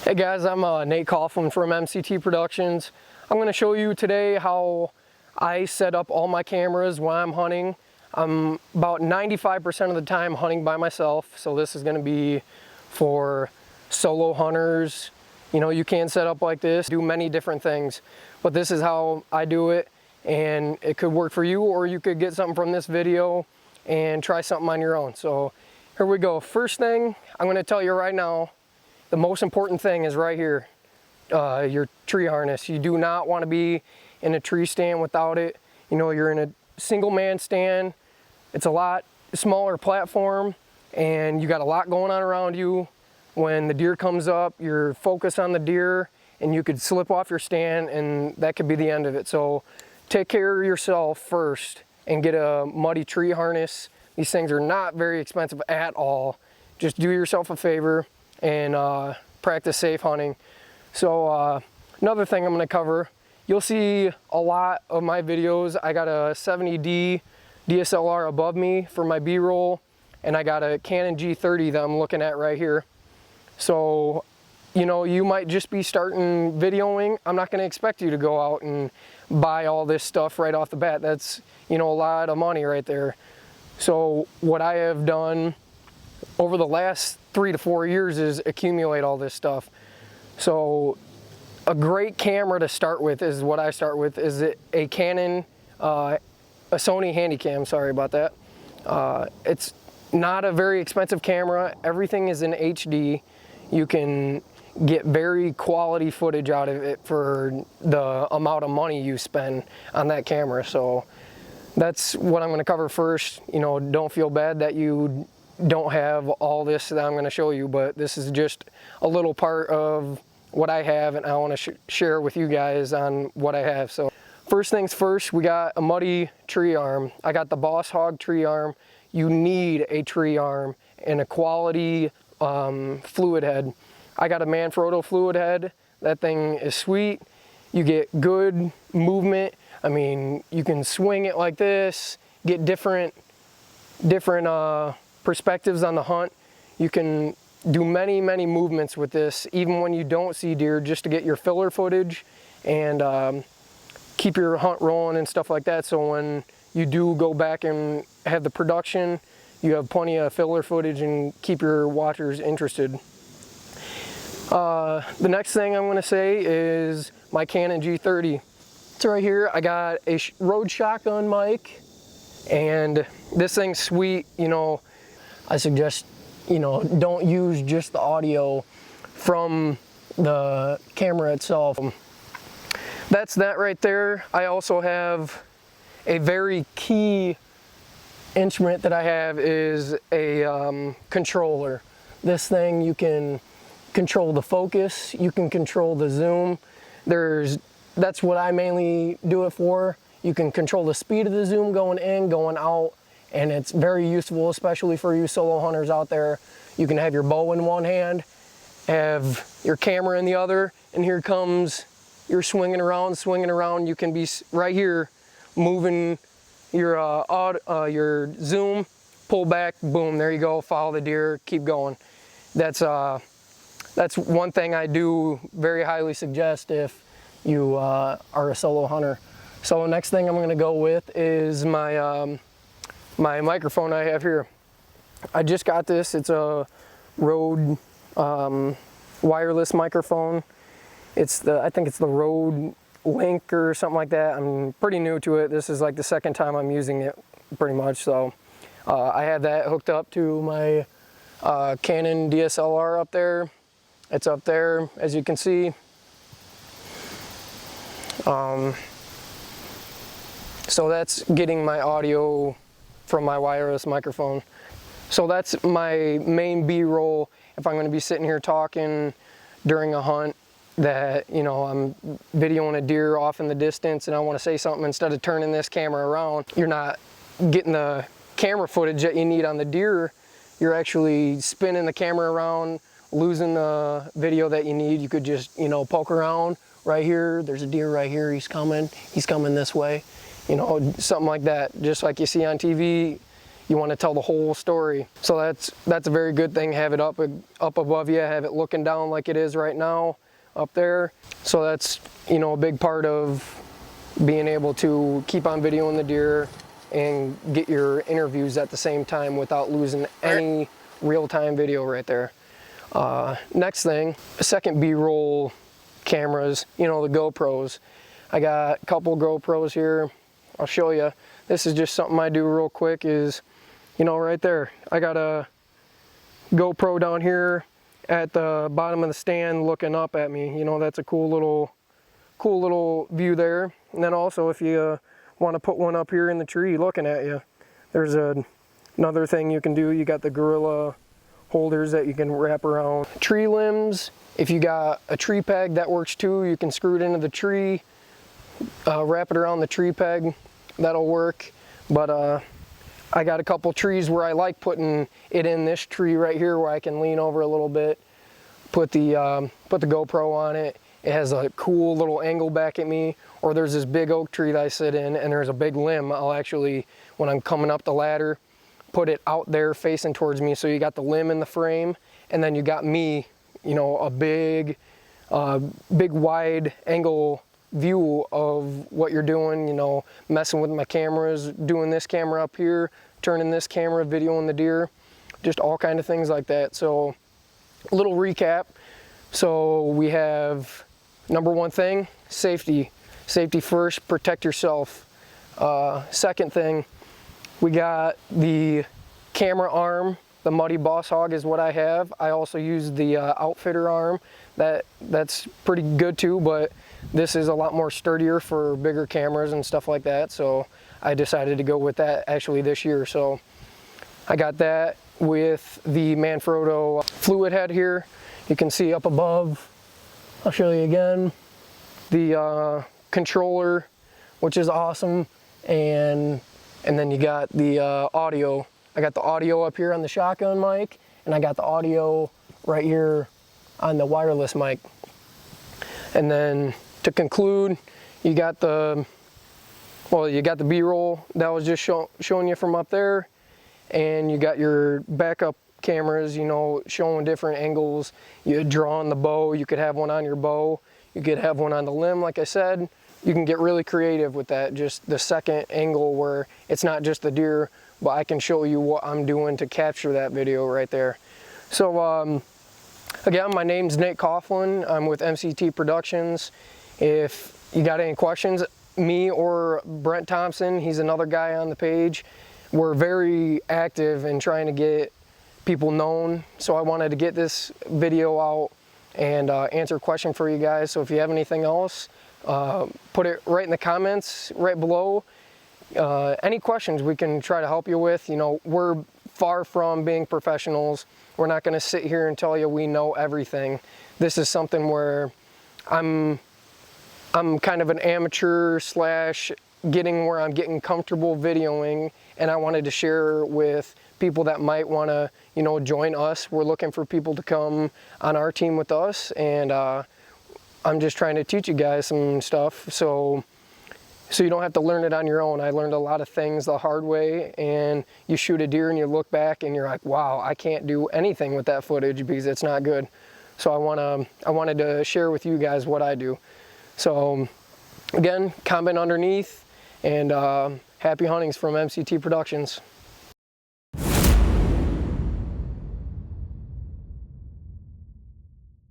Hey guys, I'm Nate Coughlin from M.C.T Productions. I'm going to show you today how I set up all my cameras when I'm hunting. I'm about 95% of the time hunting by myself, so this is going to be for solo hunters. You know, you can set up like this, do many different things, but this is how I do it, and it could work for you, or you could get something from this video and try something on your own. So here we go. First thing I'm going to tell you right now, the most important thing is right here, your tree harness. You do not want to be in a tree stand without it. You know, you're in a single man stand. It's a lot smaller platform and you got a lot going on around you. When the deer comes up, you're focused on the deer and you could slip off your stand and that could be the end of it. So take care of yourself first and get a muddy tree harness. These things are not very expensive at all. Just do yourself a favor and practice safe hunting. So another thing I'm going to cover, you'll see a lot of my videos. I got a 70D DSLR above me for my B-roll, and I got a Canon G30 that I'm looking at right here. So, you know, you might just be starting videoing. I'm not going to expect you to go out and buy all this stuff right off the bat. That's, you know, a lot of money right there. So what I have done over the last 3 to 4 years is accumulate all this stuff. So a great camera to start with is what I start with is a Canon, a Sony Handycam, sorry about that. It's not a very expensive camera. Everything is in HD. You can get very quality footage out of it for the amount of money you spend on that camera. So that's what I'm going to cover first. You know, don't feel bad that you don't have all this that I'm going to show you, but this is just a little part of what I have, and I want to share with you guys on what I have. So first things first, we got a muddy tree arm. I got the Boss Hog tree arm. You need a tree arm and a quality fluid head. I got a Manfrotto fluid head. That thing is sweet. You get good movement. I mean, you can swing it like this, get different perspectives on the hunt. You can do many movements with this, even when you don't see deer, just to get your filler footage and keep your hunt rolling and stuff like that. So when you do go back and have the production, you have plenty of filler footage and keep your watchers interested. The next thing I'm going to say is my Canon G30. It's right here. I got a Rode shotgun mic, and this thing's sweet. You know, I suggest, you know, don't use just the audio from the camera itself. That's that right there. I also have a very key instrument that I have is a controller. This thing, you can control the focus, you can control the zoom. That's what I mainly do it for. You can control the speed of the zoom going in, going out, and it's very useful, especially for you solo hunters out there. You can have your bow in one hand, have your camera in the other, and here comes, you're swinging around. You can be right here moving your zoom, pull back, boom, there you go, follow the deer, keep going. That's one thing I do very highly suggest if you are a solo hunter. So next thing I'm going to go with is my my microphone I have here. I just got this. It's a Rode wireless microphone. I think it's the Rode Link or something like that. I'm pretty new to it. This is like the second time I'm using it pretty much. So I have that hooked up to my Canon DSLR up there. It's up there, as you can see. So that's getting my audio from my wireless microphone. So that's my main B-roll if I'm going to be sitting here talking during a hunt that, you know, I'm videoing a deer off in the distance and I want to say something. Instead of turning this camera around, you're not getting the camera footage that you need on the deer. You're actually spinning the camera around, losing the video that you need. You could just, you know, poke around right here. There's a deer right here. He's coming this way. You know, something like that. Just like you see on TV, you want to tell the whole story. So that's a very good thing. Have it up above you, have it looking down like it is right now up there. So that's, you know, a big part of being able to keep on videoing the deer and get your interviews at the same time without losing any real-time video right there. Next thing, second B-roll cameras, you know, the GoPros. I got a couple GoPros here. I'll show you. This is just something I do real quick is, you know, right there. I got a GoPro down here at the bottom of the stand looking up at me. You know, that's a cool little view there. And then also if you want to put one up here in the tree looking at you, there's another thing you can do. You got the Gorilla holders that you can wrap around tree limbs. If you got a tree peg, that works too. You can screw it into the tree, wrap it around the tree peg. That'll work. But I got a couple trees where I like putting it in this tree right here where I can lean over a little bit, put the GoPro on it. It has a cool little angle back at me. Or there's this big oak tree that I sit in and there's a big limb. I'll actually, when I'm coming up the ladder, put it out there facing towards me. So you got the limb in the frame and then you got me, you know, a big wide angle view of what you're doing, you know, messing with my cameras, doing this camera up here, turning this camera, videoing the deer, just all kind of things like that. So a little recap. So we have number one thing, safety. Safety first, protect yourself. Second thing, we got the camera arm. The Muddy Boss Hog is what I have. I also use the Outfitter arm. That's pretty good too, but this is a lot more sturdier for bigger cameras and stuff like that. So I decided to go with that actually this year. So I got that with the Manfrotto fluid head here. You can see up above, I'll show you again, the controller, which is awesome. And then you got the audio. I got the audio up here on the shotgun mic, and I got the audio right here on the wireless mic. And then to conclude, you got the B-roll that I was just showing you from up there, and you got your backup cameras, you know, showing different angles. You draw on the bow, you could have one on your bow, you could have one on the limb, like I said. You can get really creative with that, just the second angle where it's not just the deer, but I can show you what I'm doing to capture that video right there. So again, my name's Nate Coughlin. I'm with M.C.T. Productions. If you got any questions, me or Brent Thompson, he's another guy on the page, we're very active in trying to get people known. So I wanted to get this video out and answer a question for you guys. So if you have anything else, put it right in the comments right below. Any questions we can try to help you with. You know, we're far from being professionals. We're not going to sit here and tell you we know everything. This is something where I'm kind of an amateur slash getting where I'm getting comfortable videoing, and I wanted to share with people that might want to, you know, join us. We're looking for people to come on our team with us, and I'm just trying to teach you guys some stuff so you don't have to learn it on your own. I learned a lot of things the hard way, and you shoot a deer and you look back and you're like, wow, I can't do anything with that footage because it's not good. So I wanted to share with you guys what I do. So again, comment underneath, and happy huntings from M.C.T. Productions.